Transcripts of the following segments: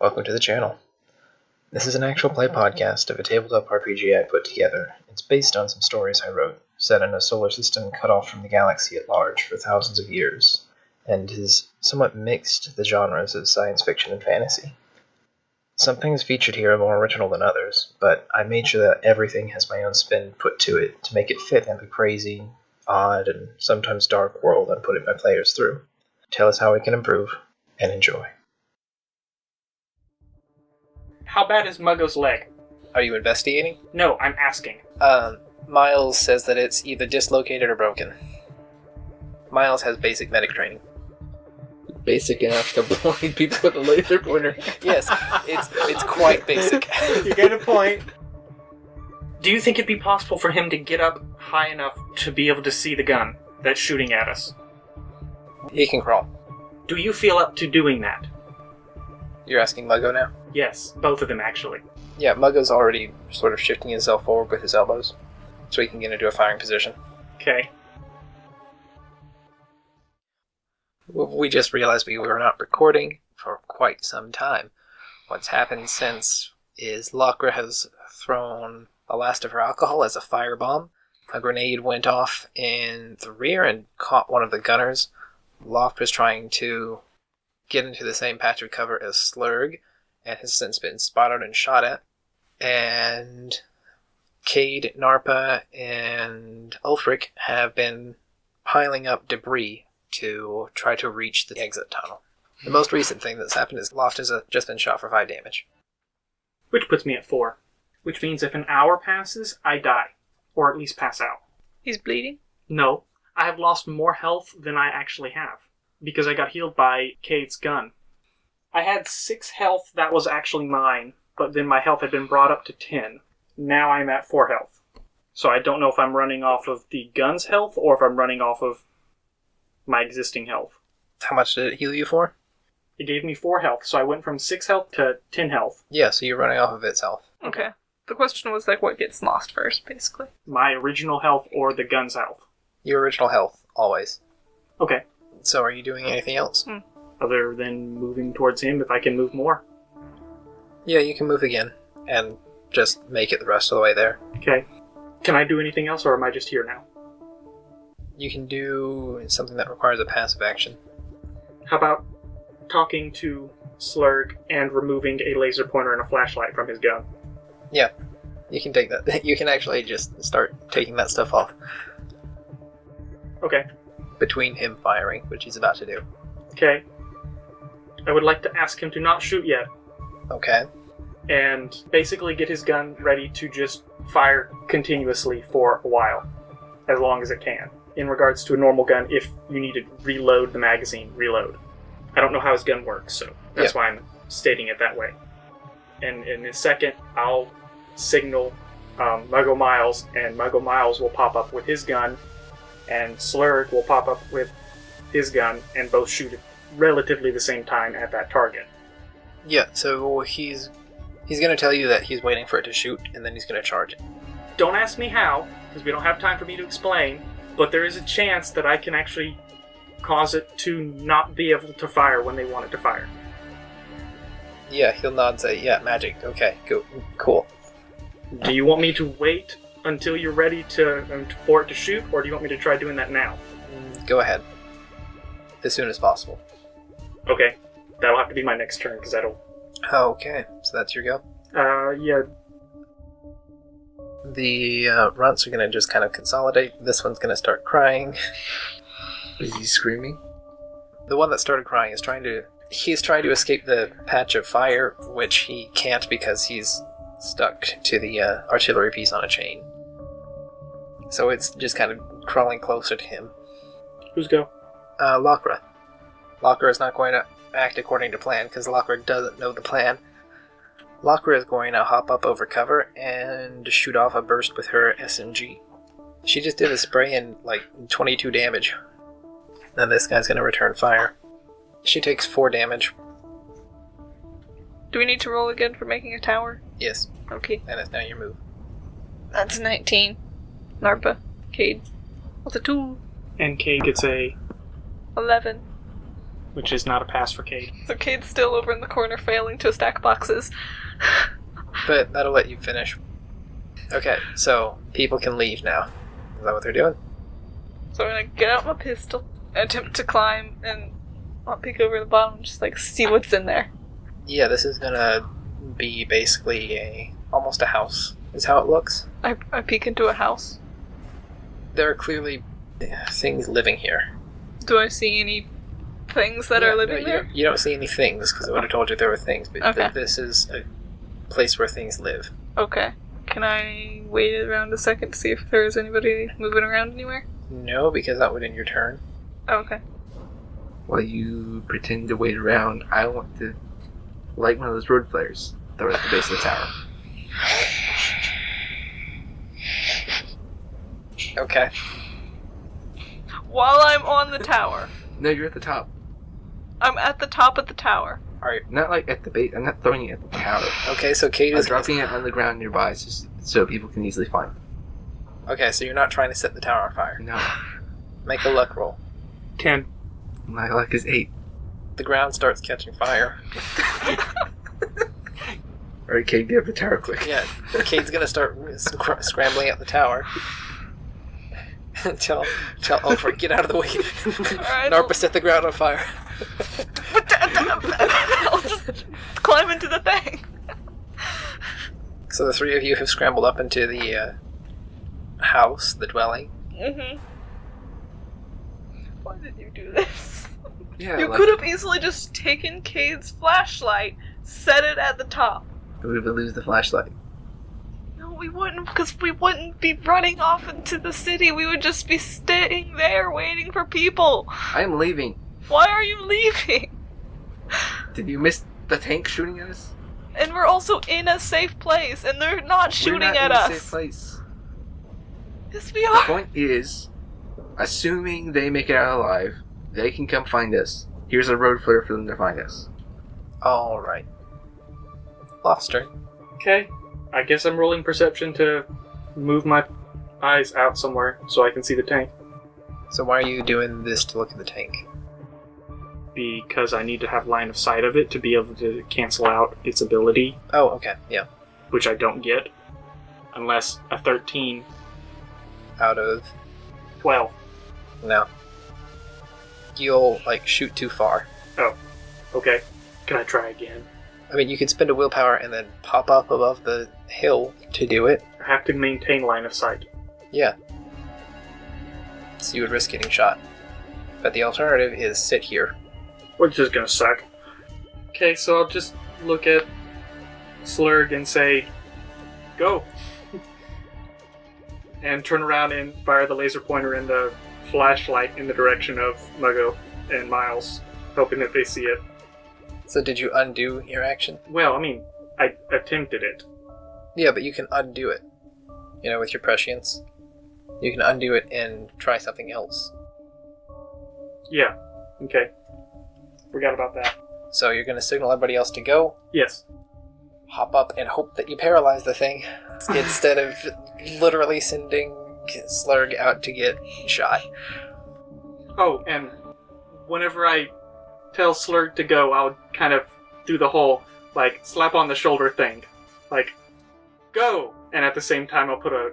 Welcome to the channel. This is an actual play podcast of a tabletop RPG I put together. It's based on some stories I wrote, set in a solar system cut off from the galaxy at large for thousands of years, and is somewhat mixed the genres of science fiction and fantasy. Some things featured here are more original than others, but I made sure that everything has my own spin put to it to make it fit in the crazy, odd, and sometimes dark world I'm putting my players through. Tell us how we can improve, and enjoy. How bad is Muggo's leg? Are you investigating? No, I'm asking. Miles says that it's either dislocated or broken. Miles has basic medic training. Basic enough to blind people with a laser pointer. Yes, it's quite basic. You get a point. Do you think it'd be possible for him to get up high enough to be able to see the gun that's shooting at us? He can crawl. Do you feel up to doing that? You're asking Muggo now? Yes, both of them actually. Yeah, Muggo's already sort of shifting himself forward with his elbows, so he can get into a firing position. Okay. We just realized we were not recording for quite some time. What's happened since is Lakra has thrown the last of her alcohol as a firebomb. A grenade went off in the rear and caught one of the gunners. Lakra's trying to get into the same patch of cover as Slurg, and has since been spotted and shot at. And Cade, Narpa, and Ulfric have been piling up debris to try to reach the exit tunnel. The most recent thing that's happened is Loft has just been shot for 5 damage. Which puts me at 4. Which means if an hour passes, I die. Or at least pass out. He's bleeding? No. I have lost more health than I actually have. Because I got healed by Cade's gun. I had 6 health that was actually mine, but then my health had been brought up to 10. Now I'm at 4 health. So I don't know if I'm running off of the gun's health or if I'm running off of my existing health. How much did it heal you for? It gave me 4 health, so I went from 6 health to 10 health. Yeah, so you're running off of its health. Okay. The question was, what gets lost first, basically. My original health or the gun's health. Your original health, always. Okay. So are you doing anything else? Other than moving towards him, if I can move more. Yeah, you can move again, and just make it the rest of the way there. Okay. Can I do anything else, or am I just here now? You can do something that requires a passive action. How about talking to Slurg and removing a laser pointer and a flashlight from his gun? Yeah, you can take that. You can actually just start taking that stuff off. Okay. Between him firing, which he's about to do. Okay. I would like to ask him to not shoot yet. Okay. And basically get his gun ready to just fire continuously for a while. As long as it can. In regards to a normal gun, if you need to reload the magazine, reload. I don't know how his gun works, so that's why I'm stating it that way. And in a second, I'll signal Muggo Miles, and Muggo Miles will pop up with his gun, and Slurg will pop up with his gun, and both shoot at relatively the same time at that target. Yeah, so he's going to tell you that he's waiting for it to shoot, and then he's going to charge it. Don't ask me how, because we don't have time for me to explain, but there is a chance that I can actually cause it to not be able to fire when they want it to fire. Yeah, he'll nod and say, yeah, magic, okay, cool. Do you want me to wait until you're ready for it to shoot, or do you want me to try doing that now? Go ahead. As soon as possible. Okay. That'll have to be my next turn, because that'll... Okay, so that's your go? Yeah. The runts are going to just kind of consolidate. This one's going to start crying. Is he screaming? The one that started crying is he's trying to escape the patch of fire, which he can't because he's stuck to the artillery piece on a chain. So it's just kind of crawling closer to him. Who's go? Lakra. Lakra is not going to act according to plan, because Lakra doesn't know the plan. Lakra is going to hop up over cover and shoot off a burst with her SMG. She just did a spray and, 22 damage. Then this guy's going to return fire. She takes 4 damage. Do we need to roll again for making a tower? Yes. Okay. And it's now your move. That's 19. Narpa. Cade. What's a 2? And Kay gets a... 11. which is not a pass for Cade. So Cade's still over in the corner failing to stack boxes. But that'll let you finish. Okay, so people can leave now. Is that what they're doing? So I'm gonna get out my pistol, attempt to climb, and I'll peek over the bottom and just see what's in there. Yeah, this is gonna be basically almost a house, is how it looks. I peek into a house. There are clearly things living here. Do I see any things that are living there? You don't see any things, because I would have told you there were things, but Okay. this is a place where things live. Okay. Can I wait around a second to see if there's anybody moving around anywhere? No, because that would end your turn. Oh, okay. While you pretend to wait around, I want to light one of those road flares. Throw it at the base of the tower. Okay. While I'm on the tower. No, you're at the top. I'm at the top of the tower. Alright. Not like at the base. I'm not throwing it at the tower. Okay, so Kate I'm is dropping it on the ground nearby so people can easily find it. Okay, so you're not trying to set the tower on fire. No. Make a luck roll. 10. My luck is 8. The ground starts catching fire. Alright, Kate, get up the tower quick. Yeah, Kate's gonna start scrambling up the tower. Tell Oprah, get out of the way. Alright, Narpa set the ground on fire. I'll just climb into the thing. So the three of you have scrambled up into the house, the dwelling. Mm-hmm. Why did you do this? Yeah, You could have easily just taken Cade's flashlight, set it at the top. we would lose the flashlight. No, we wouldn't, because we wouldn't be running off into the city. We would just be staying there waiting for people. I am leaving. Why are you leaving? Did you miss the tank shooting at us? And we're also in a safe place, and they're not shooting We're not at in us. a safe place. Yes, we The are. point is, assuming they make it out alive, they can come find us. Here's a road flare for them to find us. Alright. Lobster. Okay. I guess I'm rolling perception to move my eyes out somewhere so I can see the tank. So why are you doing this to look at the tank? Because I need to have line of sight of it to be able to cancel out its ability, Oh, okay, yeah. which I don't get. Unless a 13, Out of... 12. No. You'll, shoot too far. Oh. Okay. Can I try again? I mean, you could spend a willpower and then pop up above the hill to do it. I have to maintain line of sight. Yeah. So you would risk getting shot. But the alternative is sit here. Which is gonna suck. Okay, so I'll just look at Slurg and say, go! And turn around and fire the laser pointer and the flashlight in the direction of Muggo and Miles, hoping that they see it. So did you undo your action? Well, I mean, I attempted it. Yeah, but you can undo it. With your prescience. You can undo it and try something else. Yeah. Okay. Forgot about that. So you're going to signal everybody else to go, Yes. hop up, and hope that you paralyze the thing instead of literally sending Slurg out to get shot. Oh, and whenever I tell Slurg to go, I'll kind of do the whole, slap on the shoulder thing. Go! And at the same time, I'll put a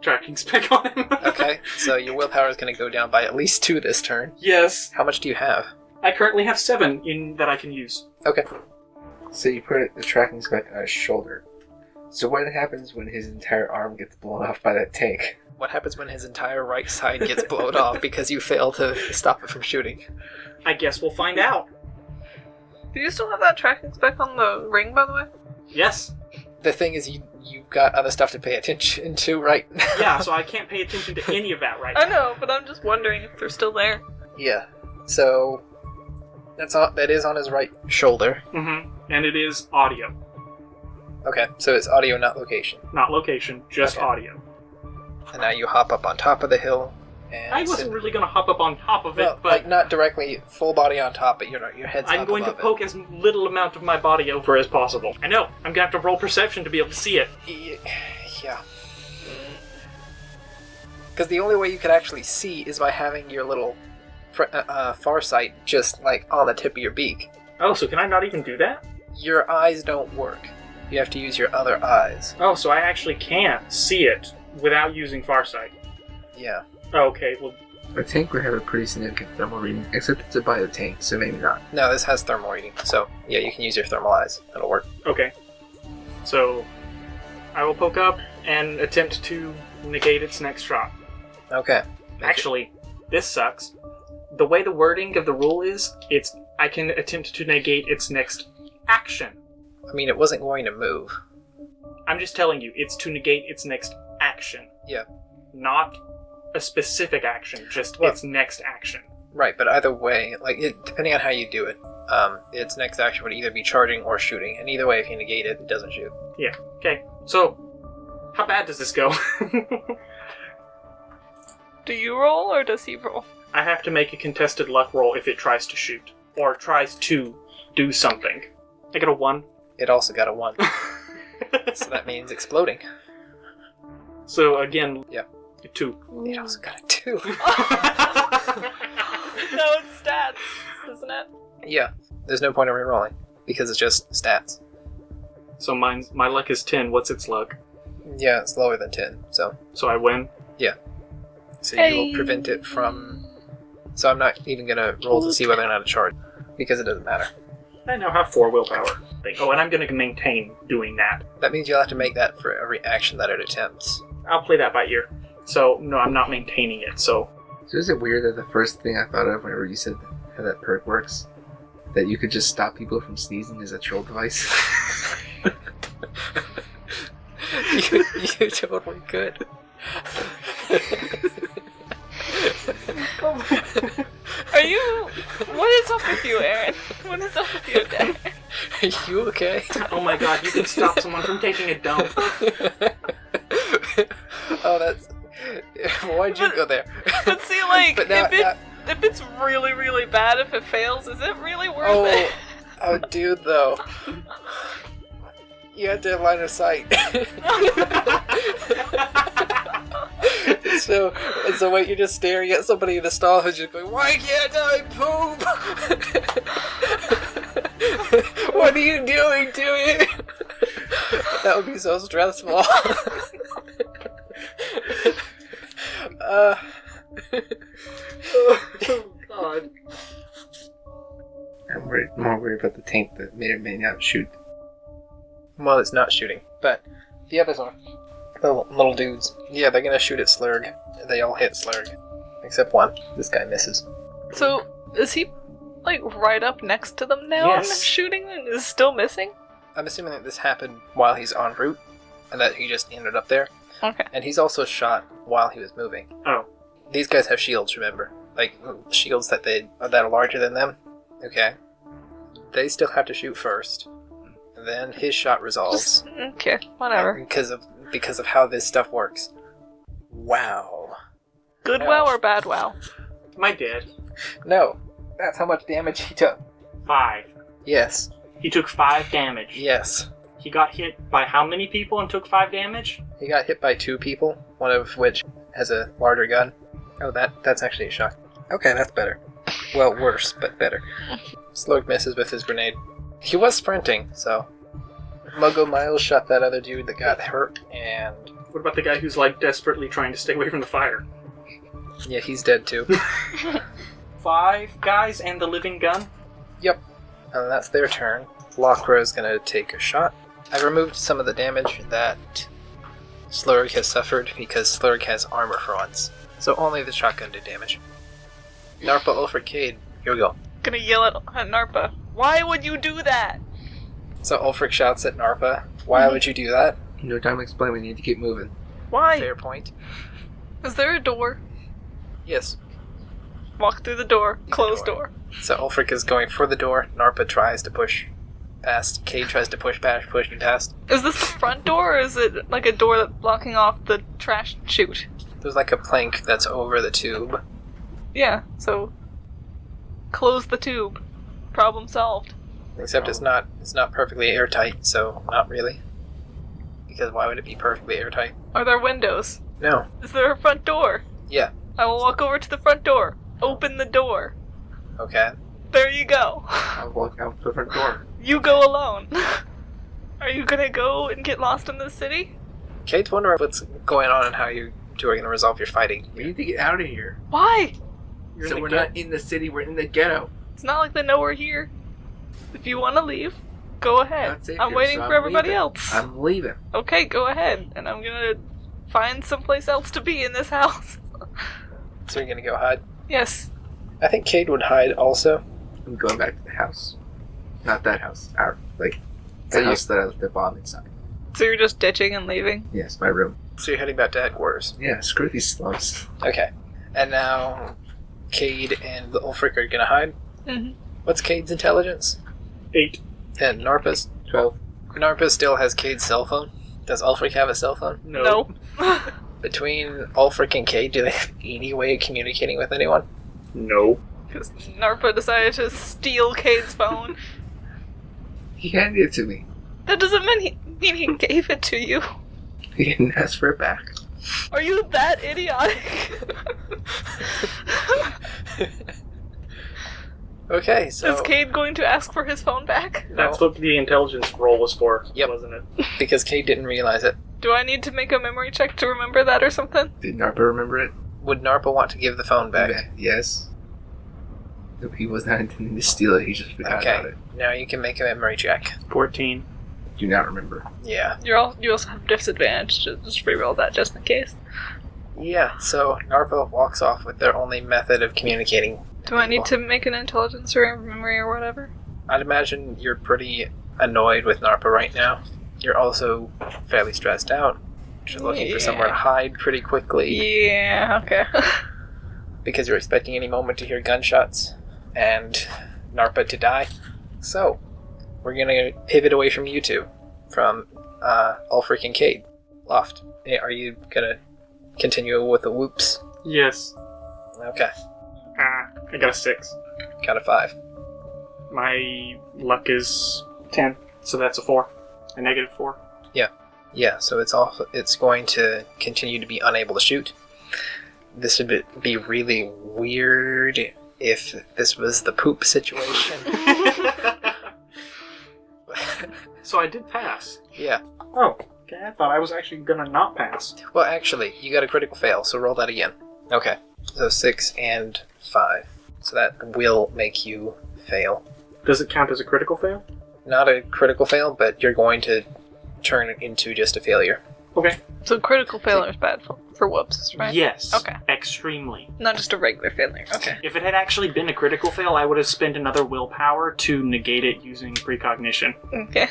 tracking spec on him. Okay, so your willpower is going to go down by at least 2 this turn. Yes. How much do you have? I currently have 7 in that I can use. Okay. So you put the tracking spec on his shoulder. So what happens when his entire arm gets blown off by that tank? What happens when his entire right side gets blown off because you fail to stop it from shooting? I guess we'll find out. Do you still have that tracking spec on the ring, by the way? Yes. The thing is, you've got other stuff to pay attention to right now. Yeah, so I can't pay attention to any of that right now. I know, but I'm just wondering if they're still there. Yeah. So that is on his right shoulder. Mm-hmm. And it is audio. Okay, so it's audio, not location. Not location, just Okay. audio. And now you hop up on top of the hill. And I wasn't really going to hop up on top of it, well, but not directly full body on top, but your head's I'm up going to above poke as little amount of my body over as possible. I know, I'm going to have to roll perception to be able to see it. it. Yeah. Because the only way you could actually see is by having your little Farsight just like on the tip of your beak. Oh, so can I not even do that? Your eyes don't work. You have to use your other eyes. Oh, so I actually can't see it without using Farsight. Yeah. Okay, well, A tank would have a pretty significant thermal reading, except it's a bio tank, so maybe not. No, this has thermal reading, so yeah, you can use your thermal eyes. That'll work. okay. So, I will poke up and attempt to negate its next shot. Okay. Actually, this sucks. The way the wording of the rule is, I can attempt to negate its next action. I mean, it wasn't going to move. I'm just telling you, it's to negate its next action. Yeah. Not a specific action, just Well- its next action. Right, but either way, depending on how you do it, its next action would either be charging or shooting, and either way, if you negate it, it doesn't shoot. Yeah, okay. So, how bad does this go? Do you roll or does he roll? I have to make a contested luck roll if it tries to shoot, or tries to do something. I get a 1. It also got a 1, so that means exploding. So, again, Yeah. 2. It also got a 2. No, it's stats, isn't it? Yeah, there's no point in rerolling, because it's just stats. So my luck is 10. What's its luck? Yeah, it's lower than 10, so So I win. you will prevent it from... So I'm not even going to roll to see whether or not it charged, because it doesn't matter. I now have 4 willpower. Oh, and I'm going to maintain doing that. That means you'll have to make that for every action that it attempts. I'll play that by ear. So, no, I'm not maintaining it, so... So is it weird that the first thing I thought of whenever you said how that perk works, that you could just stop people from sneezing as a troll device? you totally could. Are you... What is up with you, Aaron? What is up with you today? Are you okay? Oh my god, you can stop someone from taking a dump. Oh, that's... Why'd you go there? But see, like, But now- if it's really, really bad, if it fails, is it really worth Oh, it? oh, dude, though. You have to have line of sight. So wait, you're just staring at somebody in the stall who's just going, "Why can't I poop? What are you doing to it?" That would be so stressful. Oh god. I'm more worried about the tank that may or may not shoot. Well, it's not shooting, but the others are. The little dudes. Yeah, they're gonna shoot at Slurg. They all hit Slurg. Except one. This guy misses. So, is he, like, right up next to them now Yes. and shooting and is still missing? I'm assuming that this happened while he's en route, and that he just ended up there. Okay. And he's also shot while he was moving. Oh. These guys have shields, remember? Like, shields that are larger than them. Okay. They still have to shoot first. Then his shot resolves. Okay, whatever. Because of how this stuff works. Wow. Good Yeah. wow or bad wow? My dad. No. That's how much damage he took. 5. Yes. He took 5 damage. Yes. He got hit by how many people and took 5 damage? He got hit by 2 people, one of which has a larger gun. Oh, that's actually a shock. Okay, that's better. Well, worse, but better. Slurg misses with his grenade. He was sprinting, so... Muggo Miles shot that other dude that got hurt, and... What about the guy who's, like, desperately trying to stay away from the fire? Yeah, he's dead too. 5 guys and the living gun? Yep. And that's their turn. Lockro's gonna take a shot. I removed some of the damage that Slurg has suffered because Slurg has armor for once. So only the shotgun did damage. Narpa Ulfric Cade, here we go. Gonna yell at Narpa. Why would you do that? So Ulfric shouts at Narpa, "Why would you do that?" No time to explain, we need to keep moving. Why? Fair point. Is there a door? Yes. Walk through the door. Closed door. door. So Ulfric is going for the door. Narpa tries to push past. Cade tries to push past, pushing past. Is this the front door or is it like a door that's blocking off the trash chute? There's like a plank that's over the tube. Yeah, so close the tube. Problem solved. Except it's not perfectly airtight, so not really. Because why would it be perfectly airtight? Are there windows? No. Is there a front door? Yeah. I will walk over to the front door. open the door. Okay. There you go. I'll walk out the front door. You go alone. Are you gonna go and get lost in the city? Kate's wondering what's going on and how you two are going to resolve your fighting. We need to get out of here. Why? So we're not in the city, we're in the ghetto. It's not like they know we're here. If you want to leave, go ahead. Not safe I'm here, waiting so for I'm everybody leaving. else. I'm leaving. Okay, go ahead. And I'm gonna find someplace else to be in this house. So you're going to go hide? Yes. I think Kate would hide also. I'm going back to the house. Not that house. Our, like, So the you- house that I left the bomb inside. So you're just ditching and leaving? Yes, my room. So you're heading back to headquarters. Yeah, screw these slums. Okay. And now Cade and the Ulfric are going to hide. Mm-hmm. What's Cade's intelligence? 8. And Narpa's? 12. Narpa still has Cade's cell phone. Does Ulfric have a cell phone? No. Between Ulfric and Cade, do they have any way of communicating with anyone? No. Because Narpa decided to steal Cade's phone. He handed it to me. That doesn't mean he gave it to you. He didn't ask for it back. Are you that idiotic? Okay, so... Is Cade going to ask for his phone back? That's what the intelligence roll was for, Yep. wasn't it? Because Cade didn't realize it. Do I need to make a memory check to remember that or something? Did Narpa remember it? Would Narpa want to give the phone back? Yes. He was not intending to steal it, he just forgot about Okay, it. now you can make a memory check. 14. Do not remember. Yeah. You also have disadvantage. Just reroll that just in case. Yeah, so Narpa walks off with their only method of communicating. Do I need to make an intelligence or a memory or whatever? I'd imagine you're pretty annoyed with Narpa right now. You're also fairly stressed out. You're looking for somewhere to hide pretty quickly Yeah, okay. because you're expecting any moment to hear gunshots and Narpa to die. So, we're gonna pivot away from you two, from Ulfric and Cade. Loft, are you gonna continue with the whoops? Yes. Okay, I got a 6. got a 5. My luck is 10, so that's a 4. A negative 4. Yeah, so it's going to continue to be unable to shoot. This would be really weird if this was the poop situation. So I did pass. Yeah. Oh, okay. I thought I was actually gonna not pass. Well, actually, you got a critical fail, so roll that again. Okay. So 6 and 5. So that will make you fail. Does it count as a critical fail? Not a critical fail, but you're going to turn it into just a failure. Okay. So critical failure is bad for whoops, right? Yes. Okay. Extremely. Not just a regular failure. Okay. If it had actually been a critical fail, I would have spent another willpower to negate it using precognition. Okay.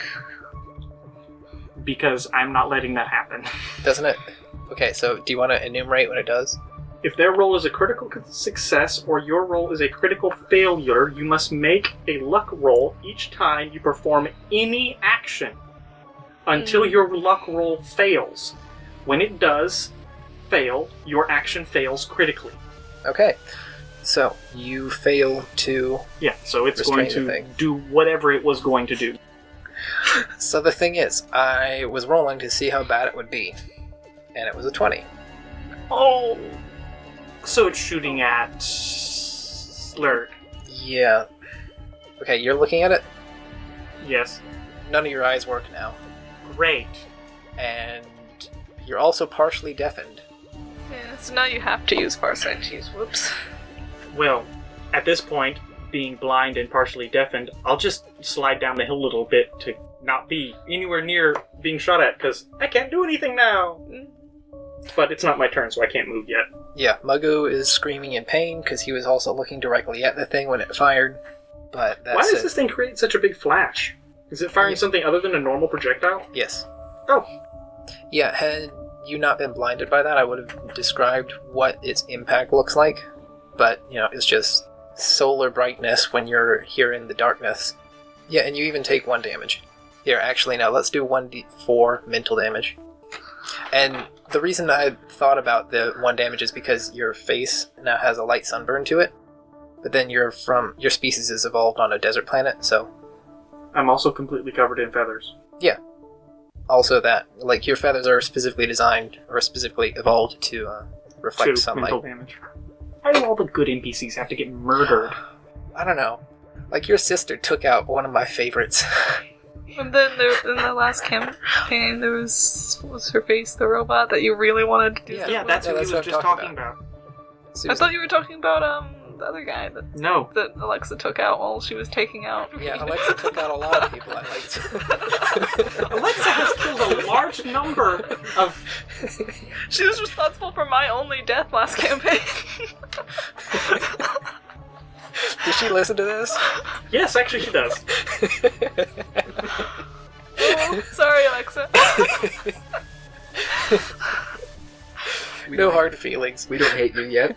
Because I'm not letting that happen. Doesn't it? Okay, so do you want to enumerate what it does? If their roll is a critical success or your roll is a critical failure, you must make a luck roll each time you perform any action until your luck roll fails. When it does fail, your action fails critically. Okay. So, you fail to... Yeah, so it's going Restrain the to thing. do whatever it was going to do. So the thing is, I was rolling to see how bad it would be. And it was a 20. Oh! So it's shooting at Slurg. Yeah. Okay, you're looking at it? Yes. None of your eyes work now. Great. And you're also partially deafened. Yeah, so now you have to use Farsight to use whoops. Well, at this point, being blind and partially deafened, I'll just slide down the hill a little bit to not be anywhere near being shot at, because I can't do anything now. But it's not my turn, so I can't move yet. Yeah, Muggu is screaming in pain because he was also looking directly at the thing when it fired. But that's Why does it. this thing create such a big flash? Is it firing something other than a normal projectile? Yes. Oh. Yeah, had you not been blinded by that, I would have described what its impact looks like. But, it's just solar brightness when you're here in the darkness. Yeah, and you even take 1 damage. Here, actually, now let's do 1d4 mental damage. And the reason I thought about the 1 damage is because your face now has a light sunburn to it. But then your species is evolved on a desert planet, so... I'm also completely covered in feathers. Yeah. Also that, your feathers are specifically designed, or specifically evolved to reflect 2 sunlight. mental damage. Why do all the good NPCs have to get murdered? I don't know. Like, your sister took out one of my favorites. And then in the last campaign, there was what was her face, the robot that you really wanted to do. Yeah, Yeah, stuff that's with? who that's he what was I'm just talking about. I thought you were talking about the other guy No. that Alexa took out while she was taking out. Yeah, Alexa took out a lot of people I liked. Alexa has killed a large number of... She was responsible for my only death last campaign. Did she listen to this? Yes, actually she does. Oh, sorry, Alexa. No hard feelings. We don't hate you yet.